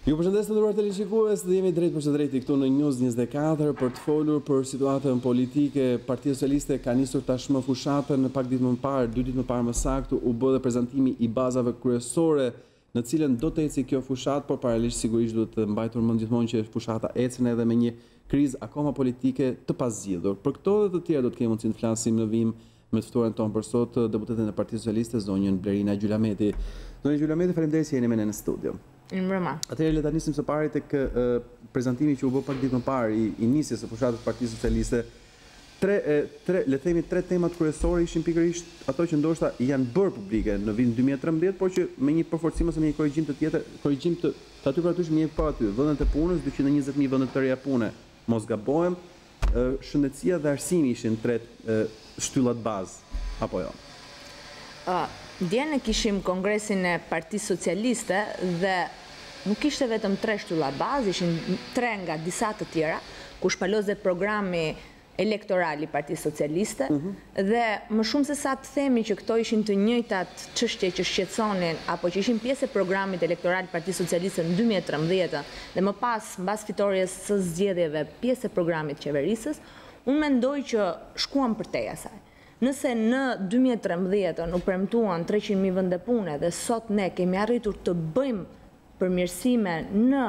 Ju përshëndes të nderuar teleshikues, dhe jemi drejt për së drejti këtu në News 24 për të folur për situatën politike. Partia Socialiste ka nisur tashmë fushatën në pak ditë më parë, 2 ditë më parë më saktë, u bë dhe prezantimi i bazave kryesore në cilën do të eci kjo fushatë, por paralelisht sigurisht duhet të mbajtur mend gjithmonë që fushata ecën edhe me një krizë akoma politike të pazgjidhur. Për këto dhe të tjera do të kemi mundësinë të flasim në vim me të ftuarin tonë për sot, deputetën e Partisë Socialiste, zonjën Blerina Gjylameti. Zonjë Gjylameti, faleminderit që jeni me ne në studio. Atëherë le ta nisim së pari tek prezantimi që u bë pak ditë më parë i nisjes së fushatës Partisë Socialiste. Le të themi 3 temat kryesore ishin pikërisht ato që ndoshta janë bërë publike në vitin 2013, por që me një përforcim ose me një korrigjim të tjetër, korrigjim të aty për aty më jep pa aty. Vendet e punës, 220.000 vende të reja pune, mos gabohem, shëndetësia dhe arsimi ishin 3 shtyllat bazë, apo jo? Dje ne kishim kongresin e Partisë Socialiste dhe nuk ishte vetëm 3 shtylla bazë, ishin 3 nga disa të tjera, ku shpalozte programi elektoral i Partisë Socialiste dhe më shumë se sa të themi që këto ishin të njëjtat çështje që shqetësonin apo që ishin pjesë e programit elektoral i Partisë Socialiste në 2013 dhe më pas mbas fitores së zgjedhjeve pjesë e programit qeverisës, unë mendoj që shkuam përtej asaj. Nëse në 2013 u premtuan 300.000 vende pune dhe sot ne kemi arritur të bëjmë përmirësime në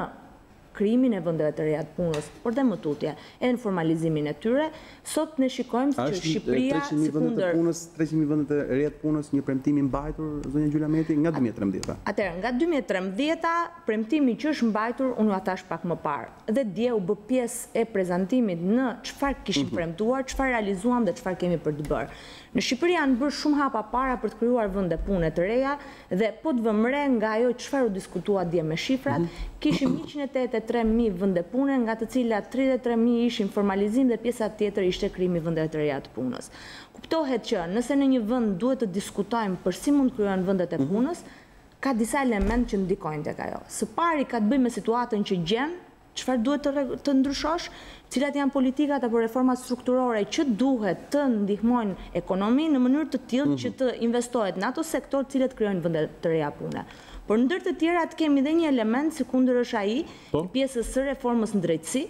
krijimin e vendeve të reja të punës, por dhe më tutje, e në formalizimin e tyre, sot ne shikojmë që Shqipëria sekundër 300.000 vende të reja të punës një premtim i mbajtur, zonja Gjylameti, nga 2013. Atëherë, nga 2013 premtimi që është mbajtur, unë ja thash pak më parë. Dhe dje u bë pjesë e prezantimit në çfarë kishim premtuar, çfarë realizuam dhe çfarë kemi për të bërë. Në Shqipëri janë bërë shumë hapa para për të krijuar vende pune të reja dhe po të vëmë re nga ajo çfarë u diskutua dje me shifrat, kishim 183.000 vende pune, nga të cilat 33.000 ishin formalizim dhe pjesa tjetër ishte krijimi i vendeve të reja të punës. Kuptohet që nëse në një vend duhet të diskutojmë për si mund krijohen vendet e punës, ka disa elementë që ndikojnë tek ajo. Së pari ka të bëjë me situatën që gjen, çfarë duhet të ndryshosh, cilat janë politikat apo reformat strukturore që duhet të ndihmojnë ekonominë në mënyrë të tillë që të investohet në ato sektor të cilët krijojnë vende të reja pune. Por ndër të tjerat kemi edhe një element sekundër është ai i pjesës së reformës në drejtësi,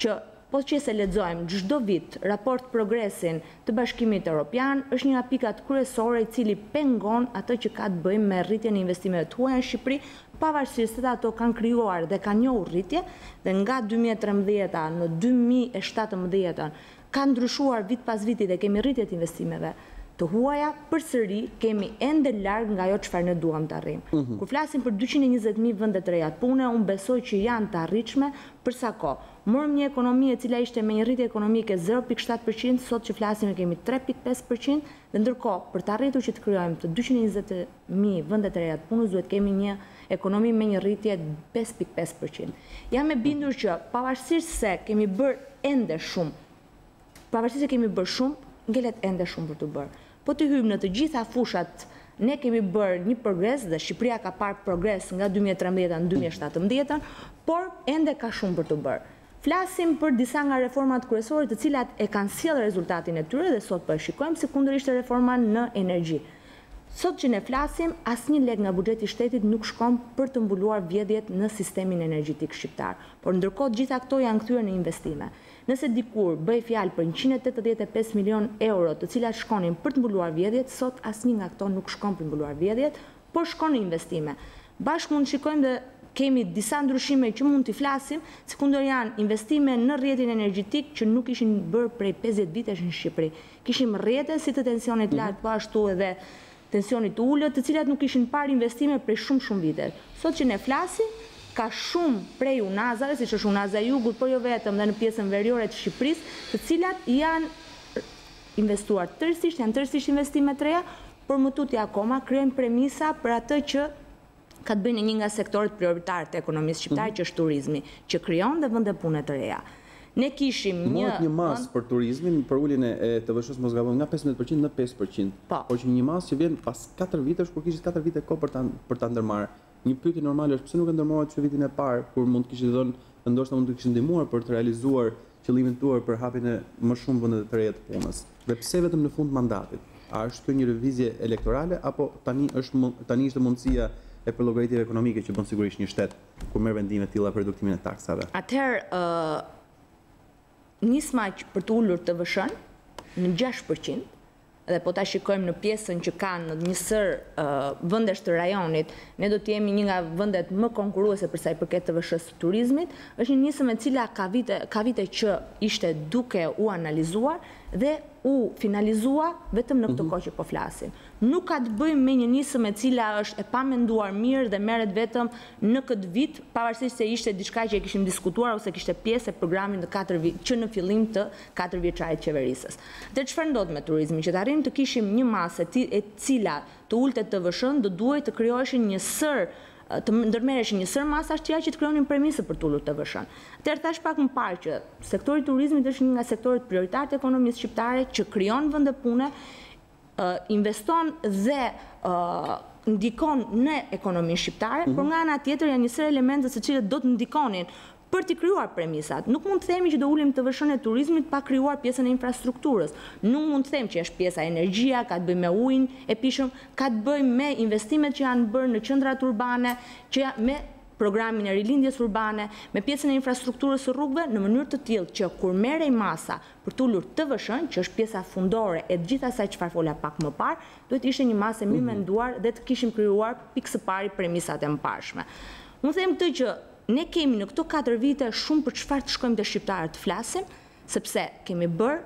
që po që se lexojmë çdo vit raport progresin të Bashkimit Evropian, është një nga pikat kryesore i cili pengon atë që ka të bëjë me rritjen e investimeve të huaja në Shqipëri, pavarësisht se ato kanë krijuar dhe kanë njohur rritje, dhe nga 2013 në 2017 ka ndryshuar vit pas viti dhe kemi rritje të investimeve të huaja, përsëri kemi ende larg nga ajo çfarë ne duam të arrijmë. Kur flasim për 220.000 vende të reja të pune, unë besoj që janë të arritshme për sa kohë. Morëm një ekonomi e cila ishte me një rritje ekonomike 0.7%, sot që flasim kemi 3.5%, dhe ndërkohë për të arritur që të krijojmë të 220.000 vende të reja të punës, duhet kemi një ekonomi me një rritje 5.5%. Jam e bindur që pavarësisht se kemi bërë ende shumë, ngelet ende shumë për të bërë. Po të hyjmë në të gjitha fushat, ne kemi bërë një progres dhe Shqipëria ka parë progres nga 2013 në 2017, por ende ka shumë për të bërë. Flasim për disa nga reformat kryesore të cilat e kanë sjellë rezultatin e tyre dhe sot po e shikojmë, sekundërisht reforma në energji. Sot që ne flasim, asnjë lek nga buxheti i shtetit nuk shkon për të mbuluar vjedhjet në sistemin energjetik shqiptar, por ndërkohë gjitha këto janë kthyer në investime. Nëse dikur bëj fjalë për 185 milion euro të cilat shkonin për të mbuluar vjedhjet, sot asnjë nga këto nuk shkon për të mbuluar vjedhjet, por shkon në investime. Bashkë mund shikojmë dhe kemi disa ndryshime që mund t'i flasim, sekundër janë investime në rrjetin energjetik që nuk ishin bërë prej 50 vitesh në Shqipëri. Kishim rrjete si të tensionit lart, po ashtu edhe tensionit të ulët, të cilat nuk ishin parë investime prej shumë vite. Sot që ne flasim, ka shumë prej unazave, siç është unaza e jugut, por jo vetëm, dhe në pjesën veriore të Shqipërisë, të cilat janë investuar tërësisht, janë tërësisht investime të reja, por më tutje akoma krijojnë premisa për atë që ka të bëjë në një nga sektorët prioritar të ekonomisë shqiptare, që është turizmi, që krijon dhe vende pune të reja. Ne kishim një mas për turizmin, për uljen e të vëshës mos gabon nga 15% në 5%. Por që një mas që vjen pas 4 vitesh, kur kishit 4 vite kohë për ta ndërmarrë. Një pyetje normale është pse nuk e ndërmohet që vitin e parë, kur mund të kishte dhënë, ndoshta mund të kishte ndihmuar për të realizuar qëllimin tuaj për hapjen e më shumë vendeve të reja të punës. Dhe pse vetëm në fund mandatit? A është kjo një lëvizje elektorale apo tani ishte mundësia e për llogaritive ekonomike që bën sigurisht një shtet kur merr vendime të tilla për reduktimin e taksave? Atëherë, nisma për të ulur TVSH-n në 6%, dhe po ta shikojmë në pjesën që kanë në njësër vendesh të rajonit, ne do të jemi një nga vendet më konkurruese për sa i përket TVSH-s të turizmit, është një nisëm e cila ka vite që ishte duke u analizuar dhe u finalizua vetëm në këtë kohë që po flasim. Nuk ka të bëjmë me një nisëm e cila është e pamenduar mirë dhe merret vetëm në këtë vit, pavarësisht se ishte diçka që e kishim diskutuar ose kishte pjesë e programit në 4 vit, që në fillim të 4 vjeçarit qeverisës. Dhe çfarë ndodh me turizmin? Që të arrijmë të kishim një masë e cila të ulte TVSH-n, do duhet të krijoheshin të ndërmerreshin një sër masash tjera që të krijonin premisë për të ulur TVSH-n. Atëherë thash pak më parë që sektori i turizmit është një nga sektorët prioritar të ekonomisë shqiptare që krijon vende pune, investon dhe ndikon në ekonominë shqiptare, por nga ana tjetër janë një sër elemente të cilët do të ndikonin për të krijuar premisat. Nuk mund të themi që do ulim TVSH-n e turizmit pa krijuar pjesën e infrastrukturës. Nuk mund të them që është pjesa energjia, ka të bëjë me ujin e pishëm, ka të bëjë me investimet që janë bërë në qendrat urbane, me programin e rilindjes urbane, me pjesën e infrastrukturës së rrugëve, në mënyrë të tillë që kur merrej masa për të ulur TVSH-n, që është pjesa fundore e gjithë asaj çfarë fola pak më parë, duhet ishte një masë mirë menduar dhe të kishim krijuar pikë së pari premisat e mëparshme. Unë them këtë që ne kemi në këto 4 vite shumë për çfarë të shkojmë te shqiptarët të flasim, sepse kemi bërë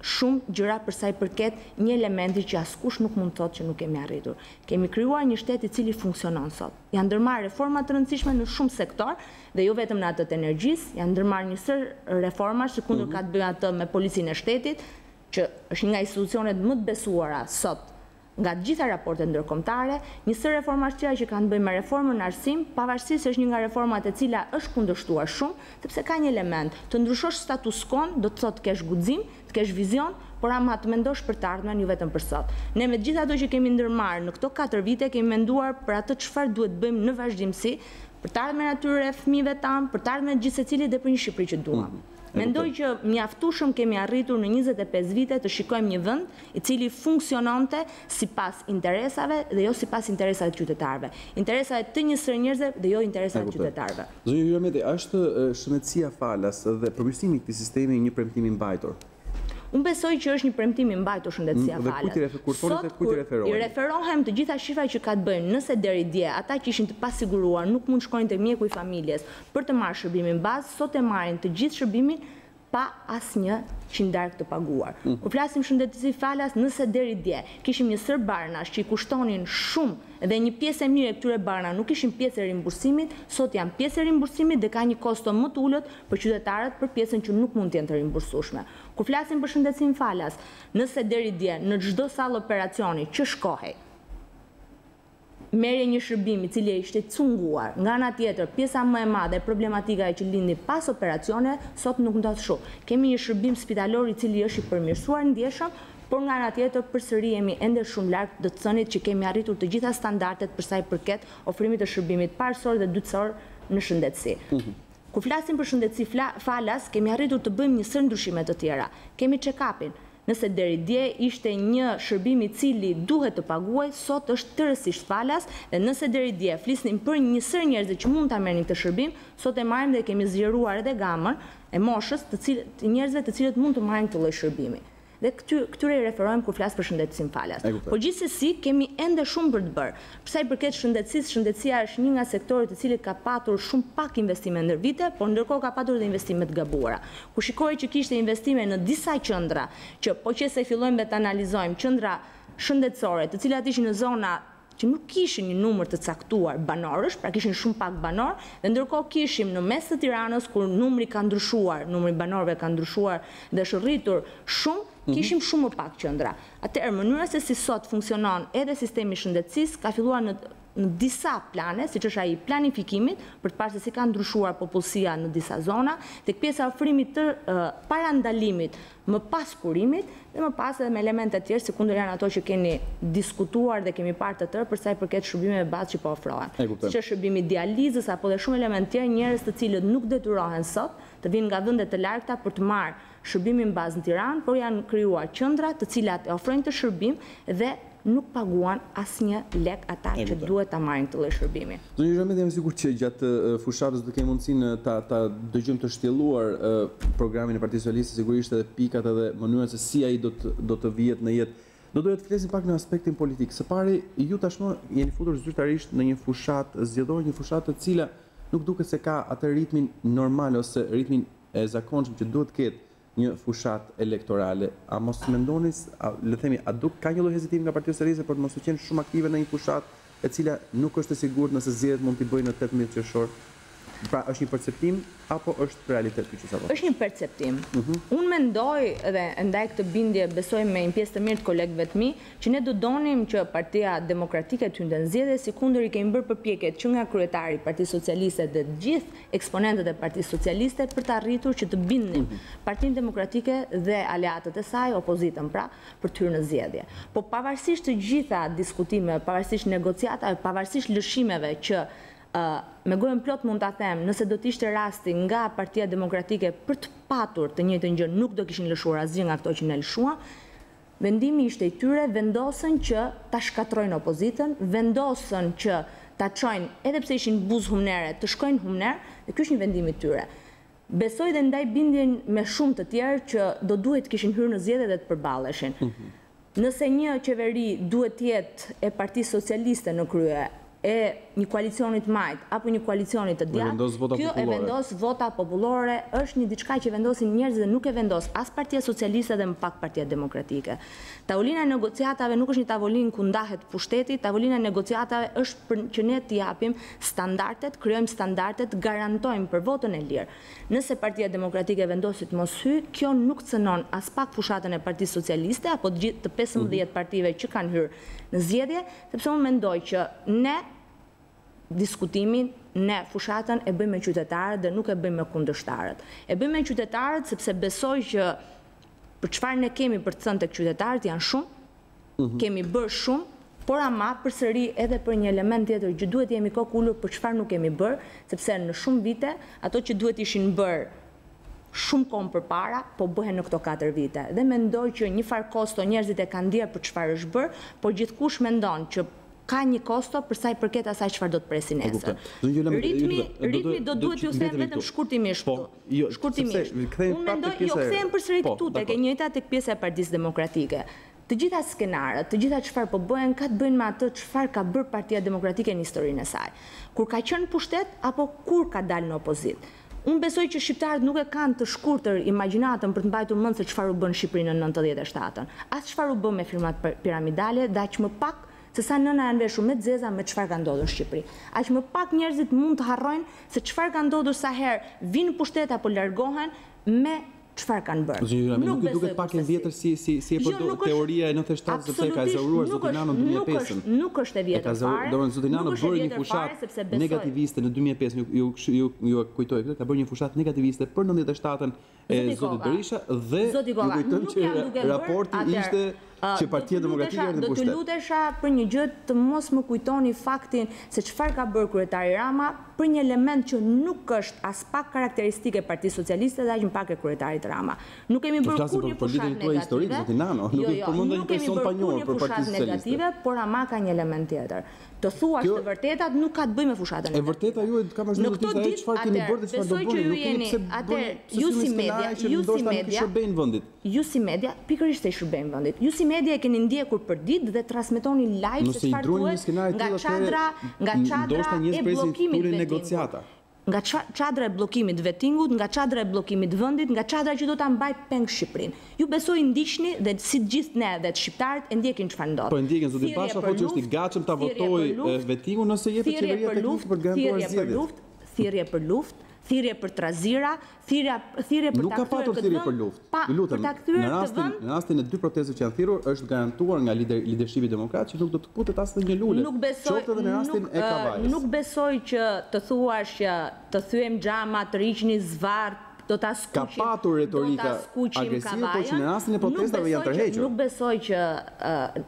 shumë gjëra për sa i përket një elementi që askush nuk mund të thotë që nuk kemi arritur. Kemi krijuar një shtet i cili funksionon sot. Janë ndërmarrë reforma të rëndësishme në shumë sektor dhe jo vetëm në atë të energjisë, janë ndërmarrë një sër reforma që kundër ka të bëjë atë me policinë e shtetit, që është një nga institucionet më të besuara sot nga të gjitha raportet ndërkombëtare, një sër reformash tjera që kanë të bëjnë me reformën në arsim, pavarësisht se është një nga reformat e cila është kundërshtuar shumë, sepse ka një element, të ndryshosh status quo, do të thotë të kesh guxim, të kesh vizion, por ama të mendosh për të ardhmen, jo vetëm për sot. Ne me gjithë ato që kemi ndërmarrë në këto 4 vite, kemi menduar për atë çfarë duhet bëjmë në vazhdimsi, për të ardhmen atyre fëmijëve tanë, për të ardhmen gjithë secilit dhe për një Shqipëri që duam. Mendoj që mjaftueshëm kemi arritur në 25 vite të shikojmë një vend i cili funksiononte sipas interesave dhe jo sipas interesave të qytetarëve. Interesave të një sër njerëzve dhe jo interesave të qytetarëve. Zoti Gjylameti, është shëndetësia falas dhe përmirësimi i këtij sistemi një premtim i mbajtur? Unë besoj që është një premtim i mbajtur shëndetësia falas. Sot kur i referohem të gjitha shifrat që ka të bëjnë, nëse deri dje ata që ishin të pasiguruar nuk mund shkojnë te mjeku i familjes për të marrë shërbimin bazë, sot e marrin të gjithë shërbimin pa asnjë qindark të paguar. Kur flasim shëndetësi falas, nëse deri dje kishim një sër barnash që i kushtonin shumë dhe një pjesë e mirë e këtyre barna nuk ishin pjesë e rimbursimit, sot janë pjesë e rimbursimit dhe ka një kosto më të ulët për qytetarët për pjesën që nuk mund të jenë të rimbursueshme. Kur flasim për shëndetësinë falas, nëse deri dje në çdo sallë operacioni që shkohej merrje një shërbim i cili ishte cunguar, nga ana tjetër pjesa më e madhe e problematikave që lindi pas operacione, sot nuk ndodh kështu. Kemi një shërbim spitalor i cili është i përmirësuar ndjeshëm, por nga ana tjetër përsëri jemi ende shumë larg të thënit që kemi arritur të gjitha standardet për sa i përket ofrimit të shërbimit parësor dhe dytësor në shëndetësi. Kur flasim për shëndetësi falas, kemi arritur të bëjmë një sër ndryshime të tjera. Kemi check-upin. Nëse deri dje ishte një shërbim i cili duhet të paguaj, sot është tërësisht falas, dhe nëse deri dje flisnim për një sër njerëzve që mund ta merrnin këtë shërbim, sot e marrim dhe kemi zgjeruar edhe gamën e moshës të njerëzve të cilët mund të marrin këtë lloj shërbimi. Dhe këtyre i referohem kur flas për shëndetësinë falas. Por gjithsesi kemi ende shumë për të bërë. Për sa i përket shëndetësisë, shëndetësia është një nga sektorët i cili ka patur shumë pak investime ndër vite, por ndërkohë ka patur dhe investime të gabuara. Ku shikoj që kishte investime në disa qendra, që po qëse fillojmë dhe të analizojmë qendra shëndetësore, të cilat ishin në zona që nuk kishin një numër të caktuar banorësh, pra kishin shumë pak banor, dhe ndërkohë kishim në mes të Tiranës, kur numri ka ndryshuar, numri banorëve ka ndryshuar dhe është rritur shumë, kishim shumë më pak qendra. Atëherë, mënyra se si sot funksionon edhe sistemi i shëndetësisë ka filluar në disa plane, siç është ai i planifikimit, për të parë se si ka ndryshuar popullsia në disa zona, tek pjesa e ofrimit të parandalimit më pas kurimit dhe më pas edhe me elemente të tjerë, sikundër janë ato që keni diskutuar dhe kemi parë të tërë për sa i përket shërbimeve bazë që po ofrohen. Siç është shërbimi dializës apo dhe shumë elementë tjerë, njerëz të cilët nuk detyrohen sot të vinë nga vende të largta për të marrë shërbimin bazë në Tiranë, por janë krijuar qendra të cilat e ofrojnë të shërbim dhe nuk paguan asnjë lek ata që duhet ta marrin këtë lloj shërbimi. Zoti Gjylameti, jam i sigurt që gjatë fushatës do kemi mundësinë ta dëgjojmë të shtjelluar programin e Partisë Socialiste, sigurisht edhe pikat edhe mënyrën se si ai do të vihet në jetë. Do doja të flesim pak në aspektin politik. Së pari, ju tashmë jeni futur zyrtarisht në një fushatë zgjedhore, një fushatë e cila nuk duket se ka atë ritmin normal ose ritmin e zakonshëm që duhet të ketë një fushat elektorale. A mos mendoni, le themi, ka një lloj hezitimi nga Partia Socialiste për të mos u qenë shumë aktive në një fushat e cila nuk është e sigurt nëse zgjedhjet mund t'i bëjnë në 18 qershor? Pra, është një perceptim apo është realitet ky që sapo? Është një perceptim. Unë mendoj dhe ndaj këtë bindje besoj me një pjesë të mirë të kolegëve të mi që ne do donim që Partia Demokratike të hynte në zgjedhje, sikundër i kemi bërë përpjekjet që nga kryetari i Partisë Socialiste dhe të gjithë eksponentët e Partisë Socialiste për të arritur që të bindnin Partinë Demokratike dhe aleatët e saj, opozitën pra, për të hyrë në zgjedhje. Po pavarësisht të gjitha diskutimeve, pavarësisht negociatave, pavarësisht lëshimeve që me gojën plot mund ta them, nëse do të ishte rasti nga Partia Demokratike për të patur të njëjtën gjë, nuk do kishin lëshuar asgjë nga ato që ne lëshuam. Vendimi ishte i tyre, vendosën që ta shkatrojnë opozitën, vendosën që ta çojnë, edhe pse ishin buzë humnere, të shkojnë humner, dhe ky është një vendim i tyre. Besoj dhe ndaj bindjen me shumë të tjerë që do duhet të kishin hyrë në zgjedhje dhe të përballeshin. Nëse një qeveri duhet të jetë e Partisë Socialiste në krye, e një koalicionit majt apo një koalicionit të djathtë, kjo e vendos vota popullore, është një diçka që vendosin njerëzit dhe nuk e vendos as Partia Socialiste dhe më pak Partia Demokratike. Tavolina e negociatave nuk është një tavolinë ku ndahet pushteti, tavolina e negociatave është për që ne të japim standardet, krijojmë standardet, garantojmë për votën e lirë. Nëse Partia Demokratike vendosi të mos hyjë, kjo nuk cënon as pak fushatën e Partisë Socialiste apo të gjithë të 15 partive që kanë hyrë në zgjedhje, sepse unë mendoj që ne diskutimin, ne fushatën e bëjmë me qytetarët dhe nuk e bëjmë me kundërshtarët. E bëjmë me qytetarët sepse besoj që për çfarë ne kemi për të thënë tek qytetarët janë shumë, kemi bërë shumë, por ama përsëri edhe për një element tjetër që duhet jemi kokë ulur për çfarë nuk kemi bërë, sepse në shumë vite ato që duhet ishin bërë shumë kohë përpara, po bëhen në këto 4 vite. Dhe mendoj që një farë kosto njerëzit e kanë ndier për çfarë është bërë, por gjithkush mendon që ka një kosto për sa i përket asaj çfarë do të presin nesër. Ritmi do duhet ju them vetëm shkurtimisht. Shkurtimisht. Unë mendoj, kthehem përsëri këtu tek e njëjta tek pjesa e Partisë Demokratike. Të gjitha skenarët, të gjitha çfarë po bëhen ka të bëjnë me atë çfarë ka bërë Partia Demokratike në historinë e saj. Kur ka qenë pushtet apo kur ka dalë në opozitë. Unë besoj që shqiptarët nuk e kanë të shkurtër imagjinatën për të mbajtur mend se çfarë u bën në Shqipëri në 97-ën. As çfarë u bë me firmat piramidale, dhe aq më pak se sa nëna janë veshur me xeza me çfarë ka ndodhur në Shqipëri. Aq më pak njerëzit mund të harrojnë se çfarë ka ndodhur sa herë vinë pushtet apo largohen me çfarë kanë bërë. Nuk duket pak e vjetër si e përdor teoria e 97 sepse ka zëruar Zoti Rama në 2005. Nuk është e vjetër fare. Do të thonë Zoti Rama bëri një fushatë negativiste në 2005, ju kujtoj këtë, ka bërë një fushatë negativiste për 97-ën e Zotit Berisha dhe ju kujton që raporti ishte që Partia Demokratike erdhi në pushtet. Do të lutesha për një gjë të mos më kujtoni faktin se çfarë ka bërë kryetari Rama për një element që nuk është as pak karakteristike e Partisë Socialiste dhe aq më pak e kryetarit Rama. Nuk kemi bërë kur një fushatë negative. Nuk kemi bërë kur një fushatë negative, por Rama ka një element tjetër. Të thuash të vërtetat nuk ka të bëjë me fushatën e vërteta ju ka më shumë të thënë çfarë keni bërë dhe çfarë do bëni. Nuk keni pse ju si media, ju si media, pikërisht e shërbejnë vendit. Ju si media e keni ndjekur për ditë dhe transmetoni live se çfarë thuhet nga çadra e bllokimit negociata. Nga çadra e bllokimit vettingut, nga çadra e bllokimit vendit, nga çadra që do ta mbaj peng Shqipërinë. Ju besoj ndiqni dhe si të gjithë ne dhe të shqiptarët e ndjekin çfarë ndodh. Po ndjekin Zoti Basha thotë që është i gatshëm ta votojë vettingun nëse jepet qeveria teknike për garantuar zgjedhjet. Thirrje për luftë, thirrje për trazira, thirrje për nuk ka patur thirrje për luftë. Ju lutem, në rastin e 2 protestëve që janë thirrur është garantuar nga lidershipi demokrat që nuk do të putet as në një lule. Qoftë edhe në rastin e Kavajës. Nuk besoj që të thuash që të thyem xhama, të riqni zvarr do ta skuqim. Ka patur retorika agresive, por që në rastin e protestave janë tërhequr. Nuk besoj që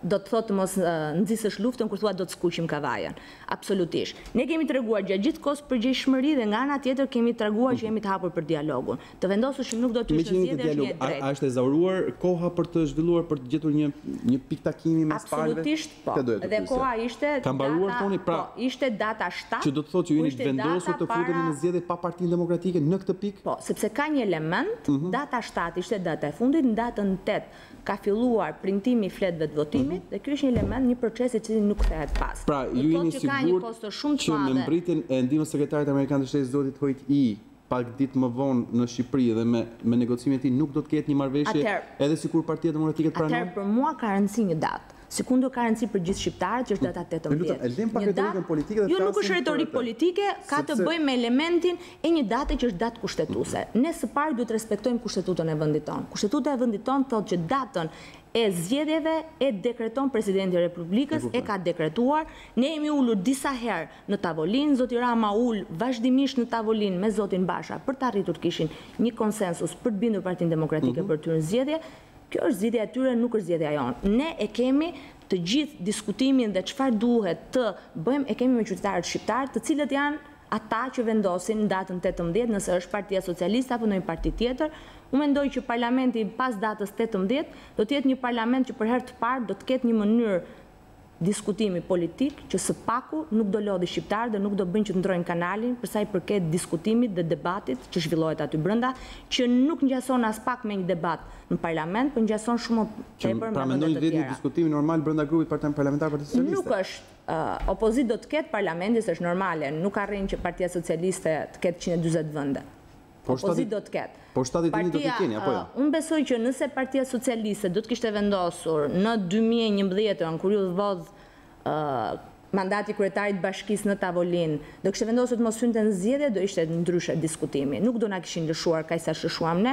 do të thotë mos nxisësh luftën kur thua do të skuqim kavajën. Absolutisht. Ne kemi treguar gjatë gjithë kohës përgjegjësimë dhe nga ana tjetër kemi treguar që jemi të hapur për dialogun. Të vendosushim nuk do të ishte zgjedhje është një drejtë. A është e zauruar koha për të zhvilluar, për të gjetur një pikë takimi mes palëve? Absolutisht po. Dhe koha ishte ka mbaruar thoni, pra ishte data 7. Që do të thotë që ju jeni vendosur të futeni në zgjedhje pa Partinë Demokratike në këtë pikë? Po, sepse ka një element, data 7 ishte data e fundit, në datën 8 ka filluar printimi i fletëve të votimit dhe ky është një element, një proces i cili nuk kthehet pas. Pra, ju jeni sigurt që me mbritjen e ndihmës sekretarit amerikan të shtetit zotit Hoyt pak ditë më vonë në Shqipëri dhe me negocimin e tij nuk do të ketë një marrëveshje edhe sikur Partia Demokratike të pranojë? Atëherë për mua ka rëndësi një datë. Sekundo ka rëndësi për gjithë shqiptarët që është data 18. Jo, nuk është retorikë politike, ka të bëjë me elementin e një date që është datë kushtetuese. Ne së pari duhet të respektojmë kushtetutën e vendit tonë. Kushtetuta e vendit tonë thotë që datën e zgjedhjeve e dekreton Presidenti i Republikës, e ka dekretuar. Ne jemi ulur disa herë në tavolinë, Zoti Rama ul vazhdimisht në tavolinë me Zotin Basha për të arritur kishin një konsensus për të bindur Partinë Demokratike për të hyrë në zgjedhje. Kjo është zgjedhja e tyre, nuk është zgjedhja jonë. Ne e kemi të gjithë diskutimin dhe çfarë duhet të bëjmë, e kemi me qytetarët shqiptarë, të cilët janë ata që vendosin në datën 18, nëse është Partia Socialiste apo ndonjë parti tjetër. Unë mendoj që parlamenti pas datës 18 do të jetë një parlament që për herë të parë do të ketë një mënyrë diskutimi politik që së paku nuk do lodhi shqiptarë dhe nuk do bëjnë që të ndrojnë kanalin për sa i përket diskutimit dhe debatit që zhvillohet aty brenda, që nuk ngjason as pak me një debat në parlament, por ngjason shumë tepër me pra mendoni vetë një diskutimi normal brenda grupit parlamentar Partisë Socialiste? Nuk është opozit do të ketë parlamenti, është normale, nuk arrin që Partia Socialiste të ketë 140 vende. Opozit do të ketë. Po 71 do të keni, apo jo? Unë besoj që nëse Partia Socialiste do të kishte vendosur në 2011, kur ju dhodh mandati kryetarit bashkisë në tavolinë, do kishte vendosur të mos hynte në zgjedhje, do ishte ndryshe diskutimi. Nuk do na kishin lëshuar kaq sa shëshuam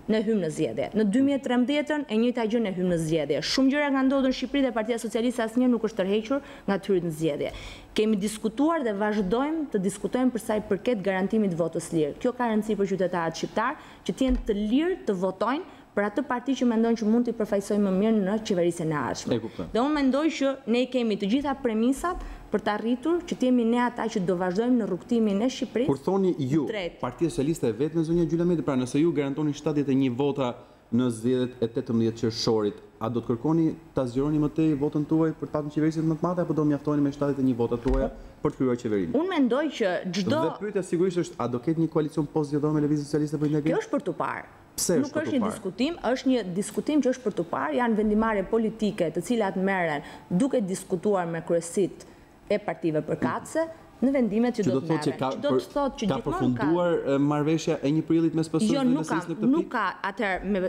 ne hymë në zgjedhje. Në 2013 e njëjta gjë ne hymë në zgjedhje. Shumë gjëra nga ndodhur në Shqipëri dhe Partia Socialiste asnjëherë nuk është tërhequr nga të hyrjet në zgjedhje. Kemi diskutuar dhe vazhdojmë të diskutojmë për sa i përket garantimit votës lirë. Kjo ka rëndësi për qytetarët shqiptar që të jenë të lirë të votojnë për atë parti që mendojnë që mund t'i përfaqësojnë më mirë në qeverisjen e ardhshme. Dhe unë mendoj që ne kemi të gjitha premisat për të arritur që të jemi ne ata që do vazhdojmë në rrugtimin e Shqipërisë. Kur thoni ju, Partia Socialiste e vetme zonja Gjylameti, pra nëse ju garantoni 71 vota në zgjedhjet e 18 qershorit, a do të kërkoni ta zgjeroni më tej votën tuaj për të pasur qeverisje më të madhe apo do mjaftoni me 71 vota tuaja për të krijuar qeverinë? Unë mendoj që çdo Dhe pyetja sigurisht është, a do ketë një koalicion post-zgjedhor me Lëvizjen Socialiste për integrim? Kjo është për tu parë. Nuk është një diskutim, është një diskutim që është për tu parë, janë vendimarrje politike të cilat merren duke diskutuar me kryesitë e partive përkatëse në vendimet që do të merren. Që do të thotë që ka përfunduar marrëveshja e 1 prillit mes PS-së dhe LSI-në në këtë pikë? Nuk ka, atëherë me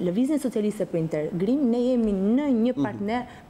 Lëvizjen Socialiste për integrim ne jemi në një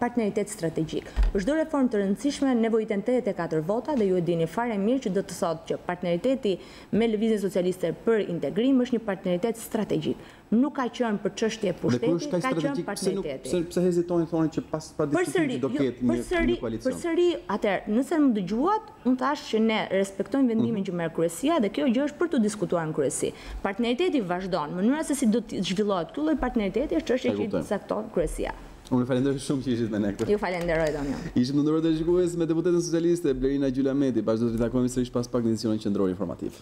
partneritet strategjik. Për çdo reformë të rëndësishme nevojiten 84 vota dhe ju e dini fare mirë që do të thotë që partneriteti me Lëvizjen Socialiste për integrim është një partneritet strategjik. Nuk ka qenë për çështje pushteti, ka qenë partneriteti. Pse hezitoni thonë që pas diskutimit do ketë një koalicion? Përsëri, atëherë, nëse më dëgjuat, unë thash që ne respektojmë vendimin që merr kryesia dhe kjo gjë është për të diskutuar në kryesi. Partneriteti vazhdon. Mënyra se si do të zhvillohet ky lloj partneriteti është çështje që i cakton kryesia. Unë falenderoj shumë që ishit me ne këtu. Ju falenderoj Donion. Ishim në ndërrojtë e shikues me deputetën socialiste Blerina Gjylameti, bashkë do të takojmë sërish pas pak në edicionin qendror informativ.